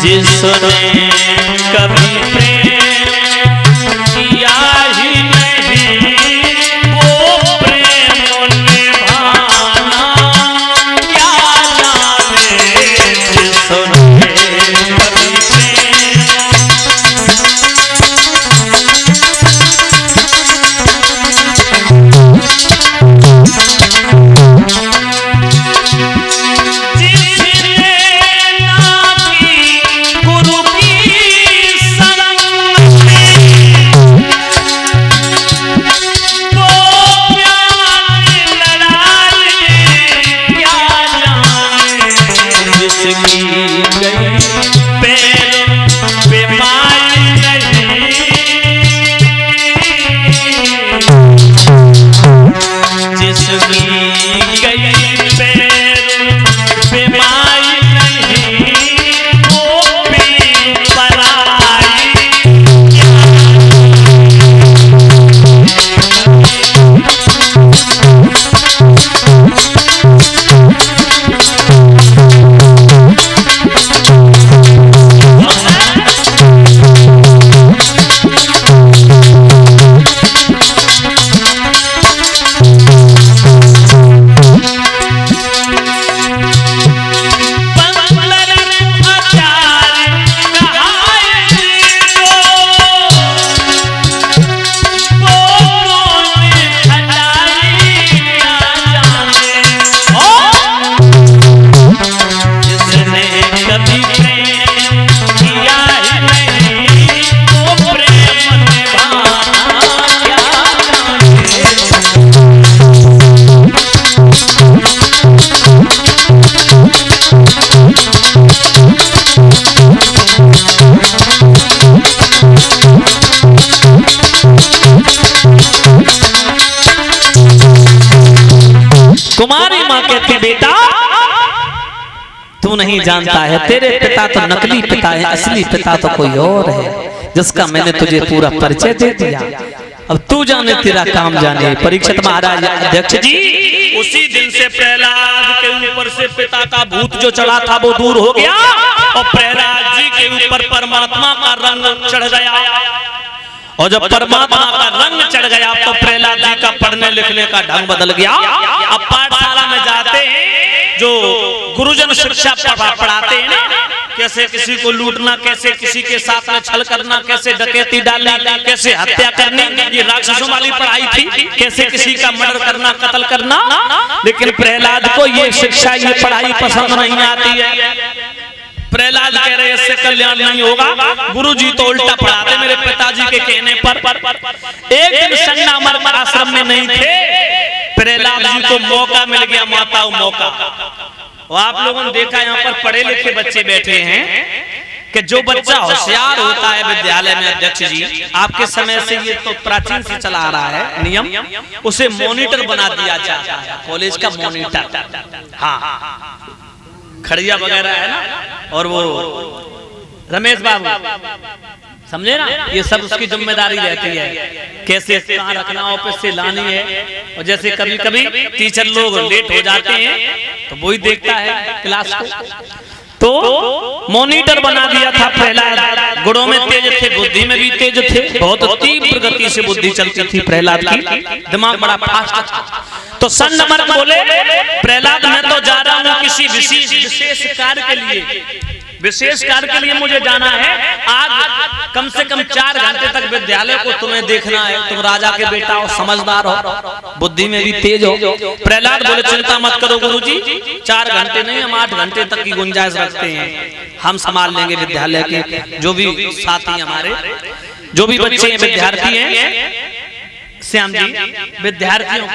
जिसने कभी प्रेम किया ही नहीं वो प्रेम निभाना क्या जाने। जिसने कभी कुमारी माँ कहती बेटा तू नहीं जानता है, तेरे पिता तो नकली पिता है, असली पिता तो कोई और है जिसका मैंने तुझे पूरा परिचय दे दिया। अब तू जाने तेरा काम जाने। परीक्षित महाराज अध्यक्ष जी उसी दिन से प्रहलाद के ऊपर से पिता का भूत जो चढ़ा था वो दूर हो गया और प्रहलाद जी के ऊपर परमात्मा का रंग चढ़ गया। और जब परमात्मा का रंग चढ़ गया तो प्रहलाद जी का पढ़ने लिखने का ढंग बदल गया। अब पाठशाला में जाते हैं जो गुरुजन शिक्षा पढ़ाते हैं ना, कैसे किसी को लूटना, कैसे किसी के साथ में छल करना, कैसे डकैती डालना, कैसे हत्या करनी, ये राक्षसों वाली पढ़ाई थी। कैसे किसी का मर्डर करना, कत्ल करना। लेकिन प्रहलाद को ये शिक्षा, ये पढ़ाई पसंद नहीं आती है। प्रहलाद कह रहे इससे कल्याण नहीं होगा। गुरुजी तो उल्टा पढ़ाते मेरे पिताजी के कहने पर। एक दिन संगमरमर आश्रम में नहीं थे, प्रहलाद जी को मौका मिल गया, माताओं मौका। और आप लोगों ने देखा यहाँ पर पढ़े लिखे बच्चे बैठे हैं कि जो बच्चा होशियार होता है विद्यालय में अध्यक्ष जी, आपके समय से ये तो प्राचीन से चला आ रहा है नियम, उसे मॉनिटर बना दिया जाता है, कॉलेज का मॉनिटर। हाँ खड़िया वगैरह है ना, और वो रमेश बाबू समझे ना, ये सब उसकी जिम्मेदारी रहती है, कैसे कहाँ रखना, ऑफिस से लानी है। और जैसे कभी कभी टीचर लोग लेट हो जाते हैं तो वही देखता है क्लास को, तो मॉनिटर बना दिया था प्रहलाद। गुणों में तेज थे, बुद्धि में भी तेज थे, बहुत तीव्र गति से बुद्धि चलती थी प्रहलाद की, दिमाग बड़ा फास्ट था। तो सन नंबर बोले प्रहलाद मैं तो जा रहा हूँ किसी विशेष कार्य के लिए, विशेष कार्य के लिए मुझे जाना है। आज कम से कम 4 घंटे तक विद्यालय को तुम्हें देखना है। तुम राजा के बेटा हो, समझदार हो, बुद्धि में भी तेज हो। प्रहलाद बोले चिंता मत करो गुरुजी, 4 घंटे नहीं हम 8 घंटे तक की गुंजाइश रखते हैं, हम संभाल लेंगे विद्यालय के जो भी साथी हमारे, जो भी बच्चे हैं, विद्यार्थी हैं, श्याम जी विद्यार्थियों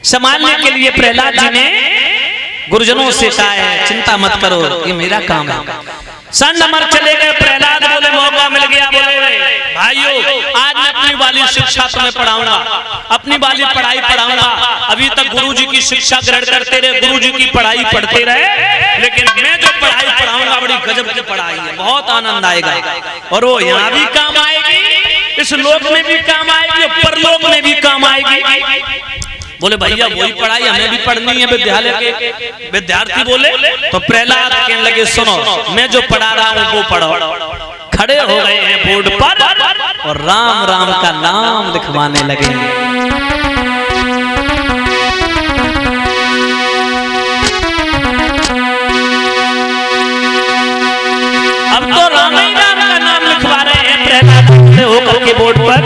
संभालने के लिए प्रहलाद जी ने गुरुजनों से कहा है चिंता मत करो, ये मेरा काम है। सन नंबर चले गए, प्रहलाद बोले मौका मिल गया, बोले भाइयों आज मैं अपनी वाली शिक्षा तुम्हें पढ़ाऊंगा, अपनी वाली पढ़ाई पढ़ाऊंगा। अभी तक गुरुजी की शिक्षा ग्रहण करते रहे, गुरुजी की पढ़ाई पढ़ते रहे, लेकिन मैं जो पढ़ाई पढ़ाऊंगा बड़ी गजब की पढ़ाई है, बहुत आनंद आएगा। और वो यहाँ भी काम आएगी, इस लोक में भी काम आएगी, परलोक में भी काम आएगी। बोले भैया वही पढ़ाई हमें भी पढ़नी है विद्यालय के विद्यार्थी बोले। तो प्रहलाद कहने लगे सुनो मैं जो पढ़ा रहा हूँ वो पढ़ो। खड़े हो गए हैं बोर्ड पर और राम राम का नाम लिखवाने लगे। अब तो राम ही राम का नाम लिखवा रहे हैं प्रहलाद खड़े होकर के बोर्ड पर।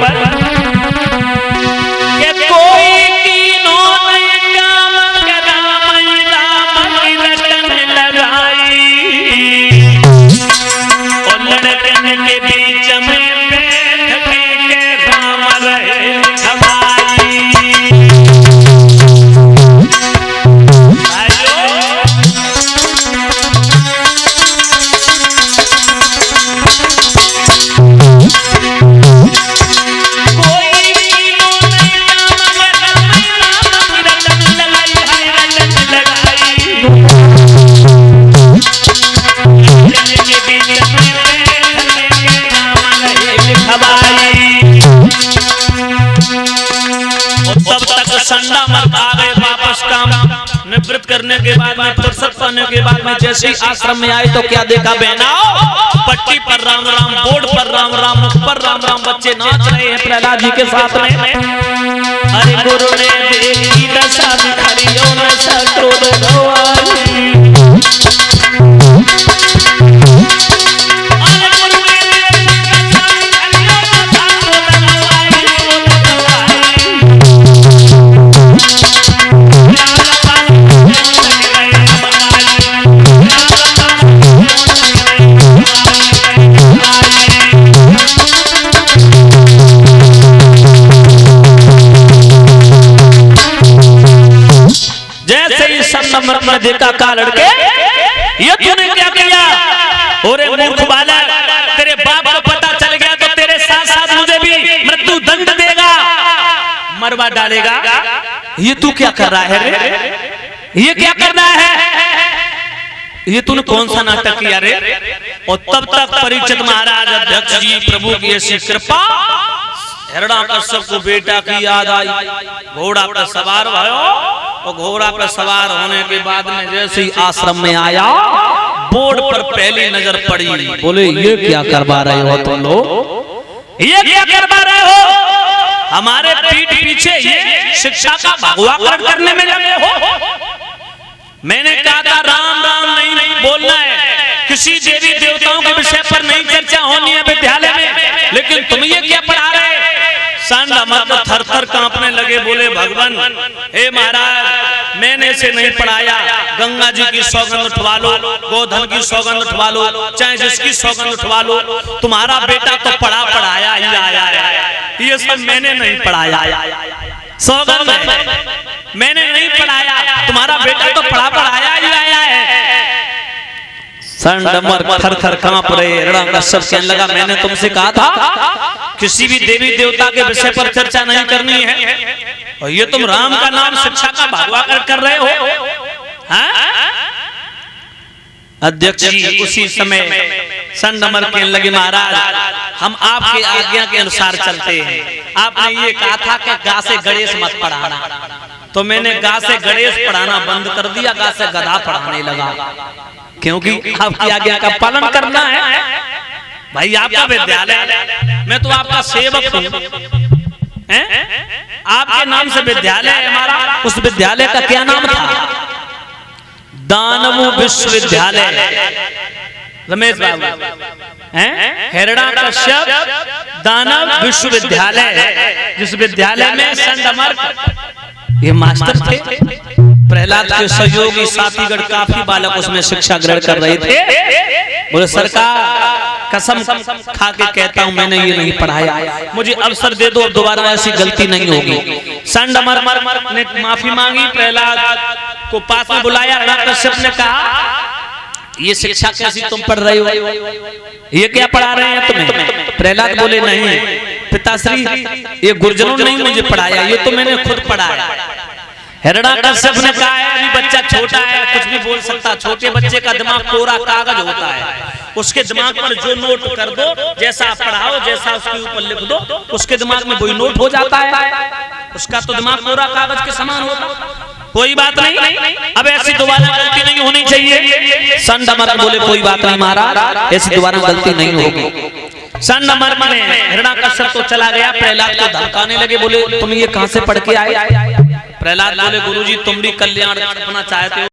संडा मत आ गए वापस काम निवृत्त करने के बाद में फुर्सत पाने के बाद में जैसे ही आश्रम में आए तो क्या देखा बहना पट्टी पर राम राम बोर्ड पर राम राम मुख पर राम राम बच्चे नाच रहे हैं प्रहलाद जी के साथ में। अरे गुरु ने देखी दशा हरियो न क्रोध गवाई। में देखा का लड़के ये तूने क्या किया? ओरे मूर्ख बालक तेरे बाप को पता चल गया तो तेरे साथ साथ मुझे भी मृत्यु दंड देगा मरवा डालेगा। ये तू क्या कर रहा है रे? ये क्या कर रहा है? ये तूने कौन सा नाटक किया रे? और तब तक परीक्षित महाराज अध्यक्ष जी प्रभु की ऐसी कृपा हिरण्यकश्यप को बेटा की याद आई। घोड़ा पर सवार भयो और घोड़ा पर सवार होने के बाद में जैसे ही आश्रम में आया बोर्ड पर पहली नजर पड़ी। बोले ये क्या करवा रहे हो तुम लोग? ये क्या करवा रहे हो? हमारे पीठ पीछे ये शिक्षा का भगवाकरण करने में लगे हो। मैंने कहा था राम राम नहीं बोलना है, किसी देवी देवताओं के विषय पर नहीं चर्चा होनी है विद्यालय में, लेकिन तुम ये क्या पढ़ा रहे? सांडा मतलब थर थर कांपने लगे। बोले भगवान हे महाराज मैंने इसे नहीं पढ़ाया, गंगा जी की सौगंध उठवा लो, गोधन की सौगंध उठवा लो, चाहे जिसकी सौगंध उठवा लो, तुम्हारा बेटा तो पढ़ाया ही आया है। ये सब मैंने नहीं पढ़ाया, सौगंध मैंने नहीं पढ़ाया, तुम्हारा बेटा तो पढ़ाया ही आया है। संडमर थर थर कांप रहे। हिरण्यकश्यप कहने लगा मैंने तुमसे कहा था किसी भी देवी देवता के विषय पर चर्चा नहीं करनी है और ये तुम राम का नाम शिक्षा का भगवाकर कर रहे हो। अध्यक्ष जी उसी समय संडमर कहने लगे महाराज हम आपके आज्ञा के अनुसार चलते हैं। आपने ये कहा था कि गा से गणेश मत पढ़ाना, तो मैंने गा से गणेश पढ़ाना बंद कर दिया, गा से गधा पढ़ाने लगा, क्योंकि आपकी आज्ञा का पालन करना है। भाई आपका विद्यालय, मैं तो आपका सेवक हूँ, आपके नाम से विद्यालय है हमारा। उस विद्यालय का क्या नाम था? दानव विश्वविद्यालय। रमेश बाबू हिरण्यकश्यप दानव विश्वविद्यालय, जिस विद्यालय में संडमर ये मास्टर थे। प्रहलाद के सहयोगी साथीगण काफी बालक उसमें शिक्षा ग्रहण कर रहे थे। बोले सरकार कसम खा के कहता हूं मैंने ये नहीं पढ़ाया, मुझे अवसर दे दो, अब दोबारा ऐसी गलती नहीं होगी। संडमर ने माफी मांगी, प्रहलाद को पास में बुलाया। हिरण्यकश्यप ने कहा ये शिक्षा कैसी तुम पढ़ रहे हो, ये क्या पढ़ा रहे हैं तुम्हें? प्रहलाद बोले नहीं पिताश्री ये गुरुजनों ने नहीं मुझे पढ़ाया, ये तो मैंने खुद पढ़ाया। हिरण्यकश्यप ने कहा है अभी बच्चा छोटा है, कुछ भी बोल सकता, छोटे बच्चे का दिमाग कोरा कागज होता है, उसके दिमाग पर जो नोट कर दो, जैसा आप पढ़ाओ, जैसा उसके ऊपर लिख दो, उसके दिमाग में वही नोट हो जाता है। उसका तो दिमाग पूरा कागज के समान होता। कोई बात नहीं, अब ऐसी दोबारा गलती नहीं होनी चाहिए। सन नंबर बोले कोई बात नहीं महाराज, ऐसी दोबारा गलती नहीं होगी। सन नंबर में हिरण्याकश्यप तो चला गया, प्रहलाद को धमकाने लगे, बोले तुम ये कहां से पढ़ के आए? प्रहलाद बोले गुरुजी तुम भी कल्याण करना चाहते हो